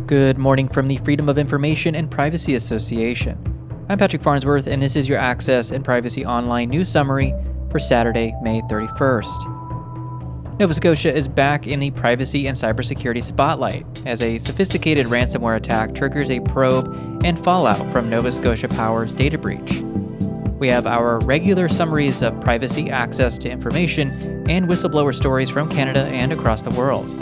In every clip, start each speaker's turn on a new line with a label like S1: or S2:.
S1: Good morning from the Freedom of Information and Privacy Association. I'm Patrick Farnsworth, and this is your Access and Privacy Online news summary for Saturday, May 31st. Nova Scotia is back in the privacy and cybersecurity spotlight as a sophisticated ransomware attack triggers a probe and fallout from Nova Scotia Power's data breach. We have our regular summaries of privacy, access to information, and whistleblower stories from Canada and across the world.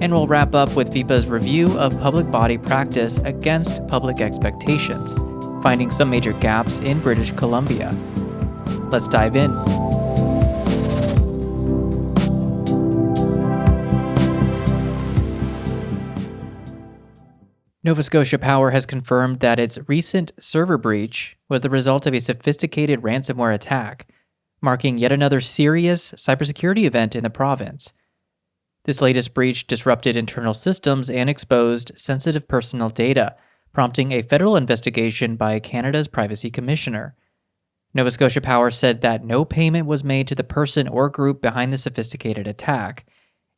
S1: And we'll wrap up with FIPA's review of public body practice against public expectations, finding some major gaps in British Columbia. Let's dive in. Nova Scotia Power has confirmed that its recent server breach was the result of a sophisticated ransomware attack, marking yet another serious cybersecurity event in the province. This latest breach disrupted internal systems and exposed sensitive personal data, prompting a federal investigation by Canada's Privacy Commissioner. Nova Scotia Power said that no payment was made to the person or group behind the sophisticated attack.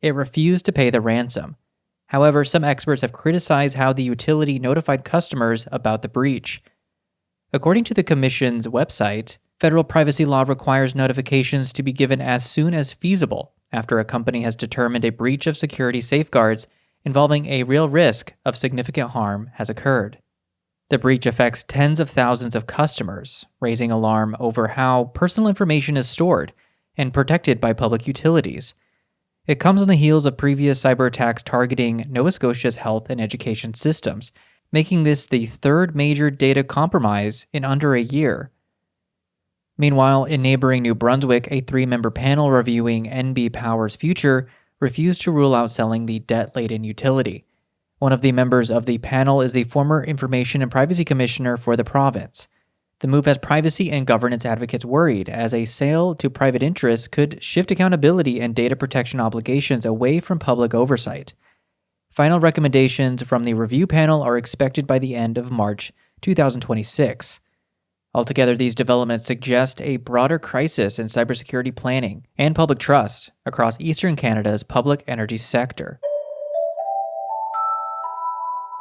S1: It refused to pay the ransom. However, some experts have criticized how the utility notified customers about the breach. According to the Commission's website, federal privacy law requires notifications to be given as soon as feasible after a company has determined a breach of security safeguards involving a real risk of significant harm has occurred. The breach affects tens of thousands of customers, raising alarm over how personal information is stored and protected by public utilities. It comes on the heels of previous cyber attacks targeting Nova Scotia's health and education systems, making this the third major data compromise in under a year. Meanwhile, in neighboring New Brunswick, a 3-member panel reviewing NB Power's future refused to rule out selling the debt-laden utility. One of the members of the panel is the former Information and Privacy Commissioner for the province. The move has privacy and governance advocates worried, as a sale to private interests could shift accountability and data protection obligations away from public oversight. Final recommendations from the review panel are expected by the end of March 2026. Altogether, these developments suggest a broader crisis in cybersecurity planning and public trust across Eastern Canada's public energy sector.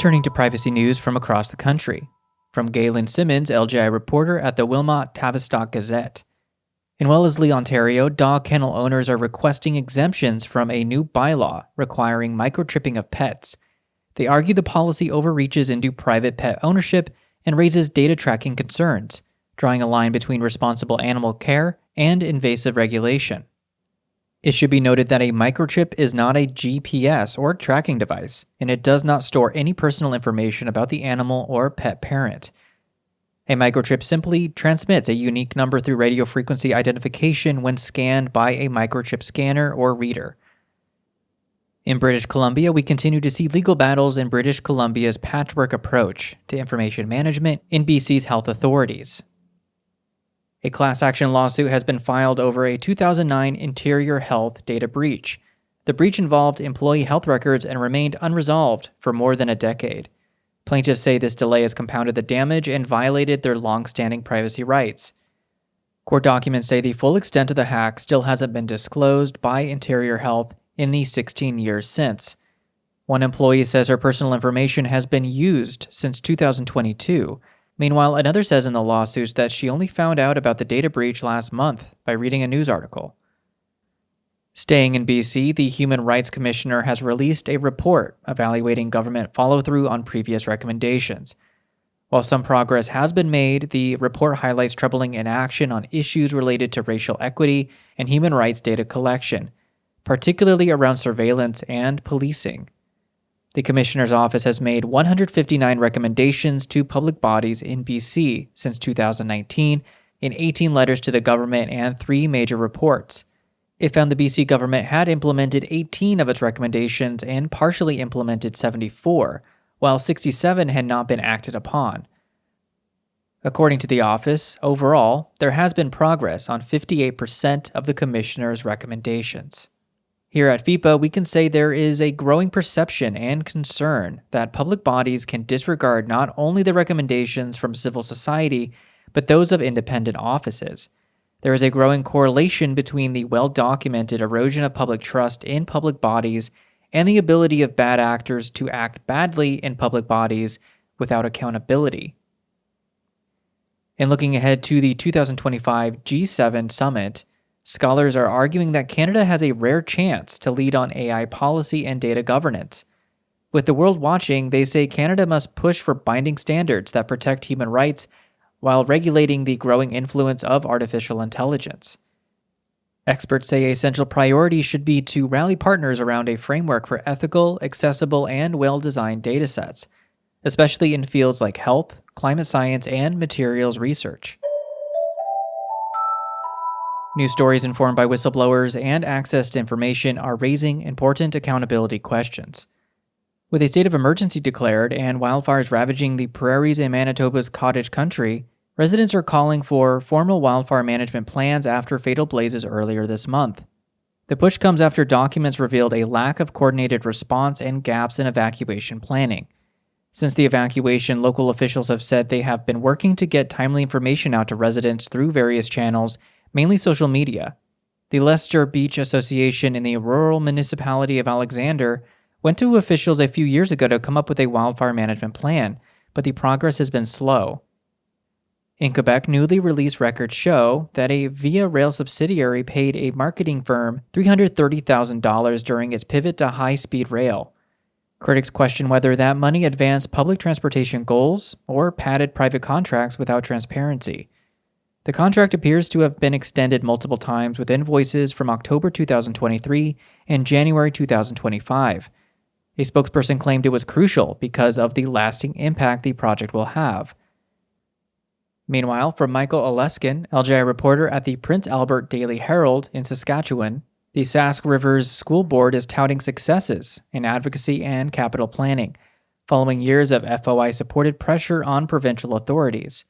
S1: Turning to privacy news from across the country. From Galen Simmons, LGI reporter at the Wilmot Tavistock Gazette. In Wellesley, Ontario, dog kennel owners are requesting exemptions from a new bylaw requiring microchipping of pets. They argue the policy overreaches into private pet ownership and raises data tracking concerns, drawing a line between responsible animal care and invasive regulation. It should be noted that a microchip is not a GPS or tracking device, and it does not store any personal information about the animal or pet parent. A microchip simply transmits a unique number through radio frequency identification when scanned by a microchip scanner or reader. In British Columbia, we continue to see legal battles in British Columbia's patchwork approach to information management in BC's health authorities. A class action lawsuit has been filed over a 2009 Interior Health data breach. The breach involved employee health records and remained unresolved for more than a decade. Plaintiffs say this delay has compounded the damage and violated their long-standing privacy rights. Court documents say the full extent of the hack still hasn't been disclosed by Interior Health in the 16 years since. One employee says her personal information has been used since 2022. Meanwhile, another says in the lawsuits that she only found out about the data breach last month by reading a news article. Staying in BC, the Human Rights Commissioner has released a report evaluating government follow-through on previous recommendations. While some progress has been made, the report highlights troubling inaction on issues related to racial equity and human rights data collection, particularly around surveillance and policing. The Commissioner's Office has made 159 recommendations to public bodies in BC since 2019 in 18 letters to the government and 3 major reports. It found the BC government had implemented 18 of its recommendations and partially implemented 74, while 67 had not been acted upon. According to the office, overall, there has been progress on 58% of the Commissioner's recommendations. Here at FIPA, we can say there is a growing perception and concern that public bodies can disregard not only the recommendations from civil society, but those of independent offices. There is a growing correlation between the well-documented erosion of public trust in public bodies and the ability of bad actors to act badly in public bodies without accountability. In looking ahead to the 2025 G7 summit, scholars are arguing that Canada has a rare chance to lead on AI policy and data governance. With the world watching, they say Canada must push for binding standards that protect human rights while regulating the growing influence of artificial intelligence. Experts say a central priority should be to rally partners around a framework for ethical, accessible, and well-designed datasets, especially in fields like health, climate science, and materials research. News stories informed by whistleblowers and access to information are raising important accountability questions. With a state of emergency declared and wildfires ravaging the prairies in Manitoba's cottage country, residents are calling for formal wildfire management plans after fatal blazes earlier this month. The push comes after documents revealed a lack of coordinated response and gaps in evacuation planning. Since the evacuation, local officials have said they have been working to get timely information out to residents through various channels, mainly social media. The Leicester Beach Association in the rural municipality of Alexander went to officials a few years ago to come up with a wildfire management plan, but the progress has been slow. In Quebec, newly released records show that a Via Rail subsidiary paid a marketing firm $330,000 during its pivot to high-speed rail. Critics question whether that money advanced public transportation goals or padded private contracts without transparency. The contract appears to have been extended multiple times with invoices from October 2023 and January 2025. A spokesperson claimed it was crucial because of the lasting impact the project will have. Meanwhile, from Michael Oleskin, LGI reporter at the Prince Albert Daily Herald in Saskatchewan, the Sask Rivers School Board is touting successes in advocacy and capital planning, following years of FOI-supported pressure on provincial authorities.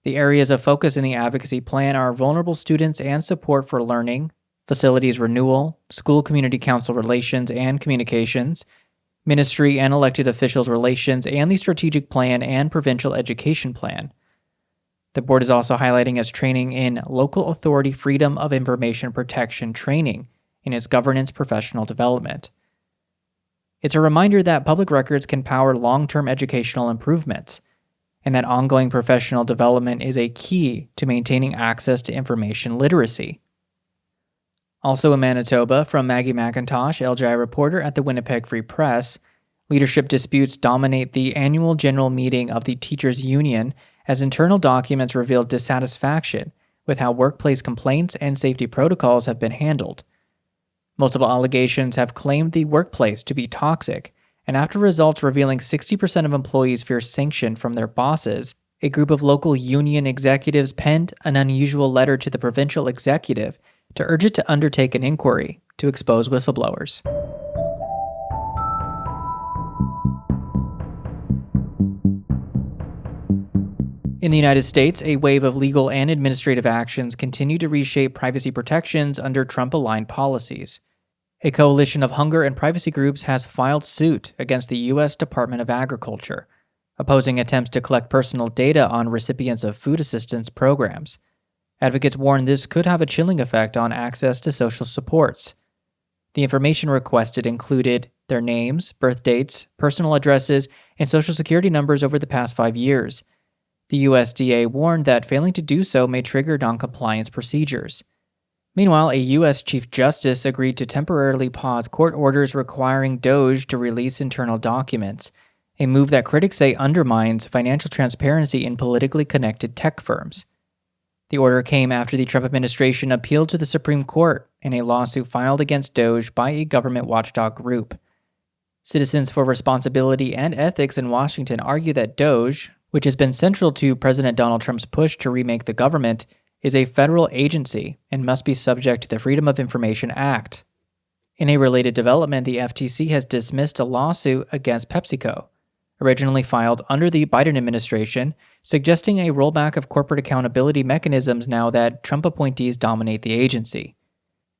S1: The areas of focus in the advocacy plan are vulnerable students and support for learning, facilities renewal, school community council relations and communications, ministry and elected officials relations, and the strategic plan and provincial education plan. The board is also highlighting its training in local authority freedom of information protection training in its governance professional development. It's a reminder that public records can power long-term educational improvements, and that ongoing professional development is a key to maintaining access to information literacy. Also in Manitoba, from Maggie McIntosh, LGI reporter at the Winnipeg Free Press, leadership disputes dominate the annual general meeting of the Teachers Union as internal documents revealed dissatisfaction with how workplace complaints and safety protocols have been handled. Multiple allegations have claimed the workplace to be toxic, and after results revealing 60% of employees fear sanction from their bosses, a group of local union executives penned an unusual letter to the provincial executive to urge it to undertake an inquiry to expose whistleblowers. In the United States, a wave of legal and administrative actions continue to reshape privacy protections under Trump-aligned policies. A coalition of hunger and privacy groups has filed suit against the U.S. Department of Agriculture, opposing attempts to collect personal data on recipients of food assistance programs. Advocates warn this could have a chilling effect on access to social supports. The information requested included their names, birth dates, personal addresses, and social security numbers over the past 5 years. The USDA warned that failing to do so may trigger noncompliance procedures. Meanwhile, a U.S. Chief Justice agreed to temporarily pause court orders requiring DOJ to release internal documents, a move that critics say undermines financial transparency in politically connected tech firms. The order came after the Trump administration appealed to the Supreme Court in a lawsuit filed against DOJ by a government watchdog group. Citizens for Responsibility and Ethics in Washington argue that DOJ, which has been central to President Donald Trump's push to remake the government, is a federal agency and must be subject to the Freedom of Information Act. In a related development, the FTC has dismissed a lawsuit against PepsiCo, originally filed under the Biden administration, suggesting a rollback of corporate accountability mechanisms now that Trump appointees dominate the agency.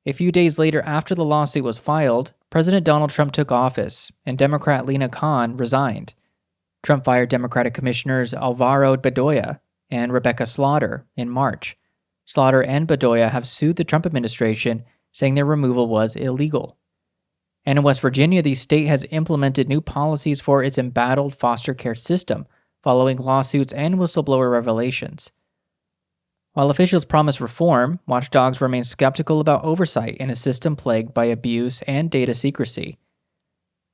S1: A few days later after the lawsuit was filed, President Donald Trump took office, and Democrat Lina Khan resigned. Trump fired Democratic Commissioners Alvaro Bedoya and Rebecca Slaughter in March. Slaughter and Bedoya have sued the Trump administration, saying their removal was illegal. And in West Virginia, the state has implemented new policies for its embattled foster care system, following lawsuits and whistleblower revelations. While officials promise reform, watchdogs remain skeptical about oversight in a system plagued by abuse and data secrecy.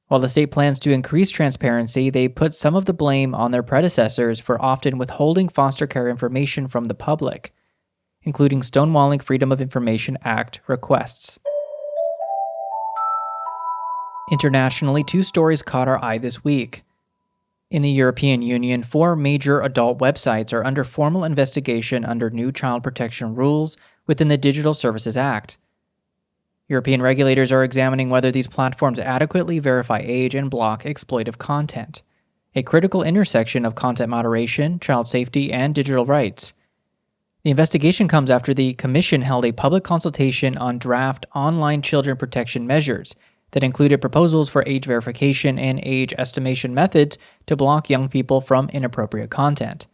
S1: While the state plans to increase transparency, they put some of the blame on their predecessors for often withholding foster care information from the public, including stonewalling Freedom of Information Act requests. Internationally, 2 stories caught our eye this week. In the European Union, 4 major adult websites are under formal investigation under new child protection rules within the Digital Services Act. European regulators are examining whether these platforms adequately verify age and block exploitive content, a critical intersection of content moderation, child safety, and digital rights. The investigation comes after the Commission held a public consultation on draft online children protection measures that included proposals for age verification and age estimation methods to block young people from inappropriate content.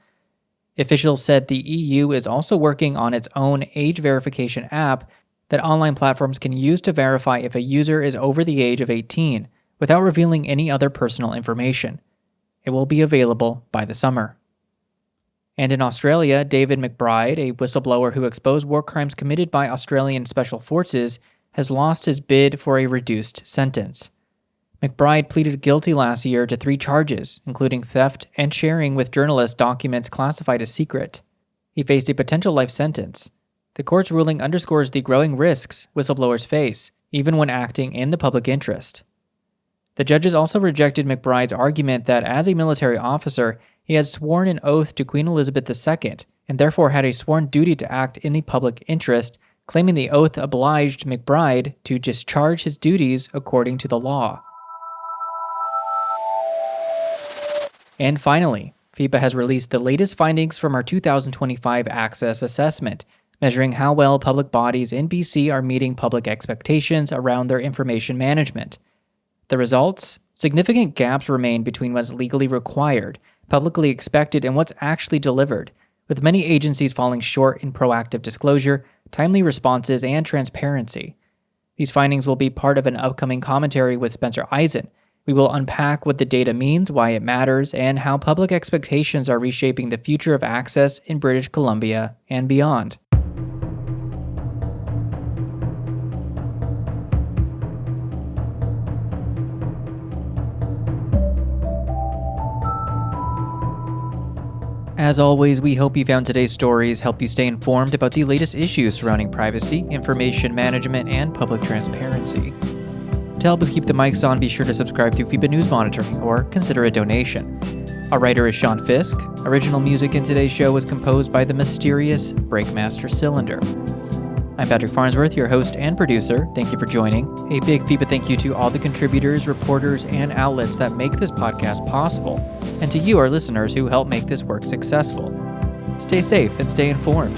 S1: Officials said the EU is also working on its own age verification app that online platforms can use to verify if a user is over the age of 18 without revealing any other personal information. It will be available by the summer. And in Australia, David McBride, a whistleblower who exposed war crimes committed by Australian special forces, has lost his bid for a reduced sentence. McBride pleaded guilty last year to 3 charges, including theft and sharing with journalists documents classified as secret. He faced a potential life sentence. The court's ruling underscores the growing risks whistleblowers face, even when acting in the public interest. The judges also rejected McBride's argument that as a military officer, he had sworn an oath to Queen Elizabeth II and therefore had a sworn duty to act in the public interest, claiming the oath obliged McBride to discharge his duties according to the law. And finally, FIPA has released the latest findings from our 2025 Access Assessment, measuring how well public bodies in BC are meeting public expectations around their information management. The results? Significant gaps remain between what's legally required, publicly expected, and what's actually delivered, with many agencies falling short in proactive disclosure, timely responses, and transparency. These findings will be part of an upcoming commentary with Spencer Eisen. We will unpack what the data means, why it matters, and how public expectations are reshaping the future of access in British Columbia and beyond. As always, we hope you found today's stories help you stay informed about the latest issues surrounding privacy, information management, and public transparency. To help us keep the mics on, be sure to subscribe through FIPA News Monitoring or consider a donation. Our writer is Sean Fisk. Original music in today's show was composed by the mysterious Breakmaster Cylinder. I'm Patrick Farnsworth, your host and producer. Thank you for joining. A big FIPA thank you to all the contributors, reporters, and outlets that make this podcast possible, and to you, our listeners, who help make this work successful. Stay safe and stay informed.